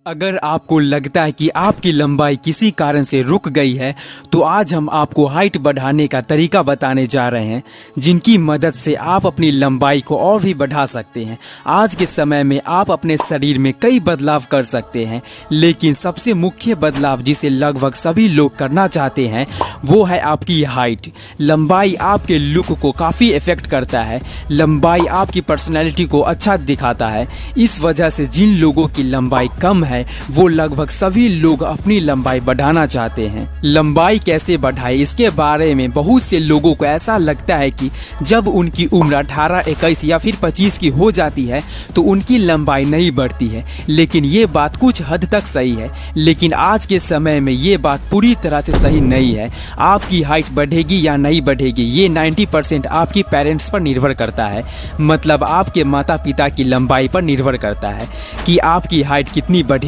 अगर आपको लगता है कि आपकी लंबाई किसी कारण से रुक गई है तो आज हम आपको हाइट बढ़ाने का तरीका बताने जा रहे हैं जिनकी मदद से आप अपनी लंबाई को और भी बढ़ा सकते हैं। आज के समय में आप अपने शरीर में कई बदलाव कर सकते हैं, लेकिन सबसे मुख्य बदलाव जिसे लगभग सभी लोग करना चाहते हैं वो है आपकी हाइट। लंबाई आपके लुक को काफ़ी इफेक्ट करता है। लंबाई आपकी पर्सनैलिटी को अच्छा दिखाता है। इस वजह से जिन लोगों की लंबाई कम है वो लगभग सभी लोग अपनी लंबाई बढ़ाना चाहते हैं। लंबाई कैसे बढ़ाए इसके बारे में बहुत से लोगों को ऐसा लगता है कि जब उनकी उम्र 18, 21 या फिर 25 की हो जाती है तो उनकी लंबाई नहीं बढ़ती है, लेकिन ये बात कुछ हद तक सही है। लेकिन आज के समय में ये बात पूरी तरह से सही नहीं है। आपकी हाइट बढ़ेगी या नहीं बढ़ेगी ये 90% आपकी पेरेंट्स पर निर्भर करता है, मतलब आपके माता पिता की लंबाई पर निर्भर करता है कि आपकी हाइट कितनी बढ़ेगी।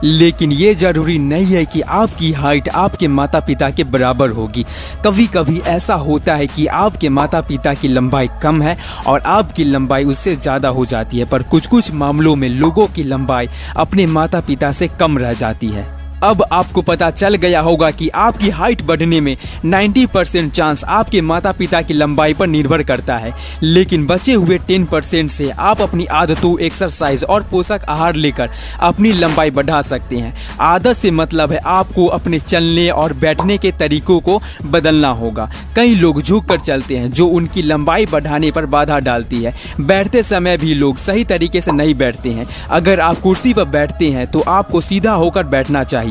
लेकिन ये जरूरी नहीं है कि आपकी हाइट आपके माता पिता के बराबर होगी। कभी कभी ऐसा होता है कि आपके माता पिता की लंबाई कम है और आपकी लंबाई उससे ज़्यादा हो जाती है, पर कुछ मामलों में लोगों की लंबाई अपने माता पिता से कम रह जाती है। अब आपको पता चल गया होगा कि आपकी हाइट बढ़ने में 90% चांस आपके माता पिता की लंबाई पर निर्भर करता है, लेकिन बचे हुए 10% से आप अपनी आदतों, एक्सरसाइज और पोषक आहार लेकर अपनी लंबाई बढ़ा सकते हैं। आदत से मतलब है आपको अपने चलने और बैठने के तरीकों को बदलना होगा। कई लोग झुक कर चलते हैं जो उनकी लंबाई बढ़ाने पर बाधा डालती है। बैठते समय भी लोग सही तरीके से नहीं बैठते हैं। अगर आप कुर्सी पर बैठते हैं तो आपको सीधा होकर बैठना चाहिए।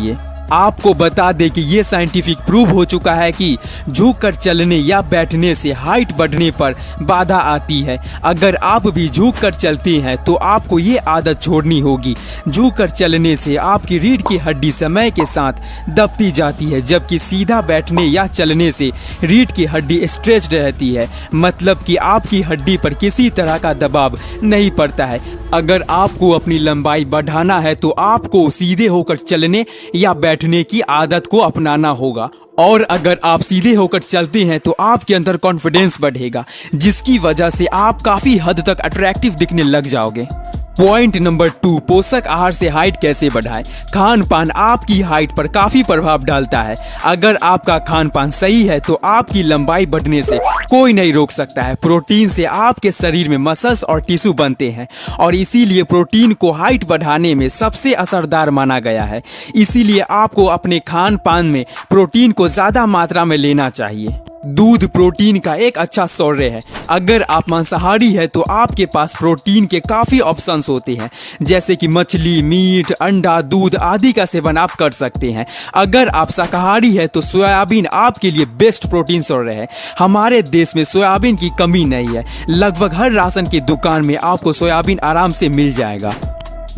आपको बता दें कि ये साइंटिफिक प्रूव हो चुका है कि झुककर चलने या बैठने से हाइट बढ़ने पर बाधा आती है। अगर आप भी झुककर चलते हैं तो आपको ये आदत छोड़नी होगी। झुककर चलने से आपकी रीढ़ की हड्डी समय के साथ दबती जाती है, जबकि सीधा बैठने या चलने से रीढ़ की हड्डी स्ट्रेच्ड रहती है, मतलब कि आपकी हड्डी पर किसी तरह का दबाव नहीं पड़ता है। अगर आपको अपनी लंबाई बढ़ाना है तो आपको सीधे होकर चलने या बैठने की आदत को अपनाना होगा। और अगर आप सीधे होकर चलते हैं तो आपके अंदर कॉन्फिडेंस बढ़ेगा, जिसकी वजह से आप काफ़ी हद तक अट्रैक्टिव दिखने लग जाओगे। पॉइंट नंबर 2, पोषक आहार से हाइट कैसे बढ़ाएं। खान पान आपकी हाइट पर काफ़ी प्रभाव डालता है। अगर आपका खान पान सही है तो आपकी लंबाई बढ़ने से कोई नहीं रोक सकता है। प्रोटीन से आपके शरीर में मसल्स और टिश्यू बनते हैं और इसीलिए प्रोटीन को हाइट बढ़ाने में सबसे असरदार माना गया है। इसीलिए आपको अपने खान पान में प्रोटीन को ज़्यादा मात्रा में लेना चाहिए। दूध प्रोटीन का एक अच्छा सोर्स है। अगर आप मांसाहारी हैं तो आपके पास प्रोटीन के काफ़ी ऑप्शंस होते हैं, जैसे कि मछली, मीट, अंडा, दूध आदि का सेवन आप कर सकते हैं। अगर आप शाकाहारी हैं तो सोयाबीन आपके लिए बेस्ट प्रोटीन सोर्स है। हमारे देश में सोयाबीन की कमी नहीं है। लगभग हर राशन की दुकान में आपको सोयाबीन आराम से मिल जाएगा।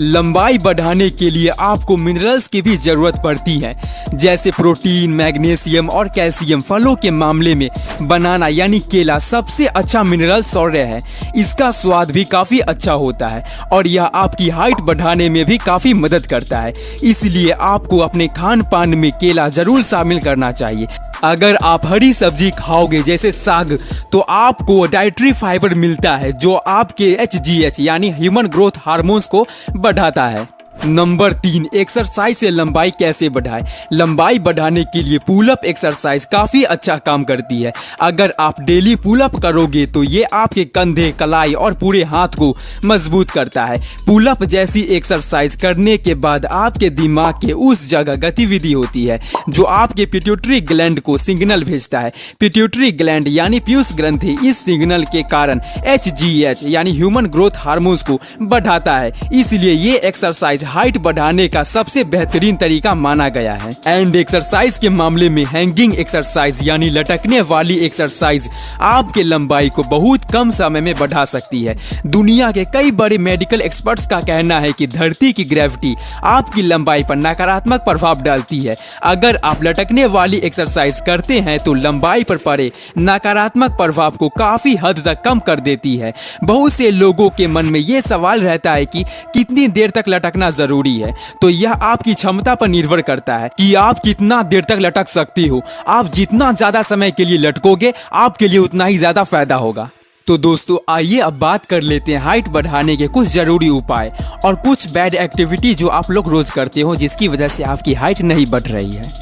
लंबाई बढ़ाने के लिए आपको मिनरल्स की भी ज़रूरत पड़ती है, जैसे प्रोटीन, मैग्नीशियम और कैल्शियम। फलों के मामले में बनाना यानी केला सबसे अच्छा मिनरल सोर्स है। इसका स्वाद भी काफ़ी अच्छा होता है और यह आपकी हाइट बढ़ाने में भी काफ़ी मदद करता है। इसलिए आपको अपने खान पान में केला ज़रूर शामिल करना चाहिए। अगर आप हरी सब्जी खाओगे जैसे साग तो आपको डाइटरी फाइबर मिलता है जो आपके HGH यानी ह्यूमन ग्रोथ हार्मोन्स को बढ़ाता है। नंबर 3, एक्सरसाइज से लंबाई कैसे बढ़ाएं। लंबाई बढ़ाने के लिए पुलअप एक्सरसाइज काफ़ी अच्छा काम करती है। अगर आप डेली पुलअप करोगे तो ये आपके कंधे, कलाई और पूरे हाथ को मजबूत करता है। पुलअप जैसी एक्सरसाइज करने के बाद आपके दिमाग के उस जगह गतिविधि होती है जो आपके पिट्यूटरी ग्लैंड को सिग्नल भेजता है। पिट्यूटरी ग्लैंड यानी पीयूष ग्रंथि इस सिग्नल के कारण HGH यानी ह्यूमन ग्रोथ हार्मोन्स को बढ़ाता है। इसलिए ये एक्सरसाइज हाइट बढ़ाने का सबसे बेहतरीन तरीका माना गया है। एंड एक्सरसाइज के मामले में हैंगिंग एक्सरसाइज यानी लटकने वाली एक्सरसाइज आपके लंबाई को बहुत कम समय में बढ़ा सकती है। दुनिया के कई बड़े मेडिकल एक्सपर्ट्स का कहना है कि धरती की ग्रेविटी आपकी लंबाई पर नकारात्मक प्रभाव डालती है। अगर आप लटकने वाली एक्सरसाइज करते हैं तो लंबाई पर पड़े नकारात्मक प्रभाव को काफी हद तक कम कर देती है। बहुत से लोगों के मन में ये सवाल रहता है कि कितनी देर तक लटकना जरूरी है, तो यह आपकी क्षमता पर निर्भर करता है कि आप कितना देर तक लटक सकती हो। आप जितना ज्यादा समय के लिए लटकोगे आपके लिए उतना ही ज्यादा फायदा होगा। तो दोस्तों आइए अब बात कर लेते हैं हाइट बढ़ाने के कुछ जरूरी उपाय और कुछ बैड एक्टिविटी जो आप लोग रोज करते हो जिसकी वजह से आपकी हाइट नहीं बढ़ रही है।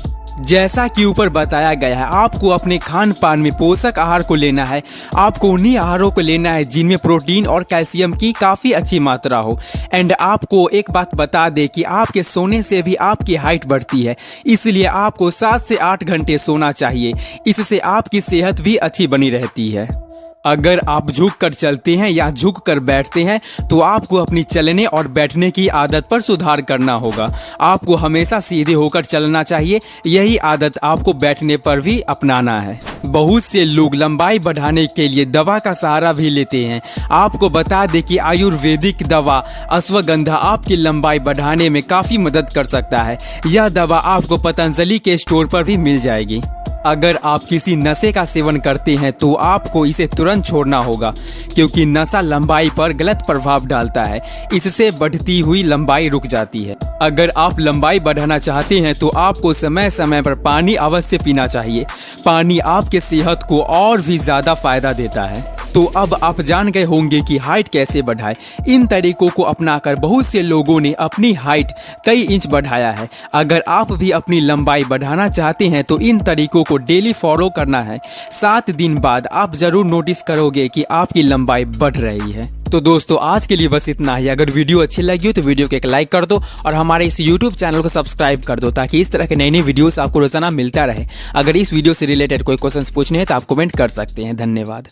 जैसा कि ऊपर बताया गया है, आपको अपने खान पान में पोषक आहार को लेना है। आपको उन्हीं आहारों को लेना है जिनमें प्रोटीन और कैल्शियम की काफ़ी अच्छी मात्रा हो। एंड आपको एक बात बता दें कि आपके सोने से भी आपकी हाइट बढ़ती है, इसलिए आपको 7 से 8 घंटे सोना चाहिए। इससे आपकी सेहत भी अच्छी बनी रहती है। अगर आप झुक कर चलते हैं या झुक कर बैठते हैं तो आपको अपनी चलने और बैठने की आदत पर सुधार करना होगा। आपको हमेशा सीधे होकर चलना चाहिए, यही आदत आपको बैठने पर भी अपनाना है। बहुत से लोग लंबाई बढ़ाने के लिए दवा का सहारा भी लेते हैं। आपको बता दें कि आयुर्वेदिक दवा अश्वगंधा आपकी लंबाई बढ़ाने में काफ़ी मदद कर सकता है। यह दवा आपको पतंजलि के स्टोर पर भी मिल जाएगी। अगर आप किसी नशे का सेवन करते हैं तो आपको इसे तुरंत छोड़ना होगा, क्योंकि नशा लंबाई पर गलत प्रभाव डालता है। इससे बढ़ती हुई लंबाई रुक जाती है। अगर आप लंबाई बढ़ाना चाहते हैं तो आपको समय समय पर पानी अवश्य पीना चाहिए। पानी आपके सेहत को और भी ज़्यादा फायदा देता है। तो अब आप जान गए होंगे कि हाइट कैसे बढ़ाएं। इन तरीकों को अपनाकर बहुत से लोगों ने अपनी हाइट कई इंच बढ़ाया है। अगर आप भी अपनी लंबाई बढ़ाना चाहते हैं तो इन तरीकों को डेली फॉलो करना है। 7 दिन बाद आप जरूर नोटिस करोगे कि आपकी लंबाई बढ़ रही है। तो दोस्तों आज के लिए बस इतना ही। अगर वीडियो अच्छी लगी हो तो वीडियो को एक लाइक कर दो और हमारे इस YouTube चैनल को सब्सक्राइब कर दो, ताकि इस तरह के नए नए वीडियोस आपको रोजाना मिलता रहे। अगर इस वीडियो से रिलेटेड कोई क्वेश्चंस पूछने हैं तो आप कमेंट कर सकते हैं। धन्यवाद।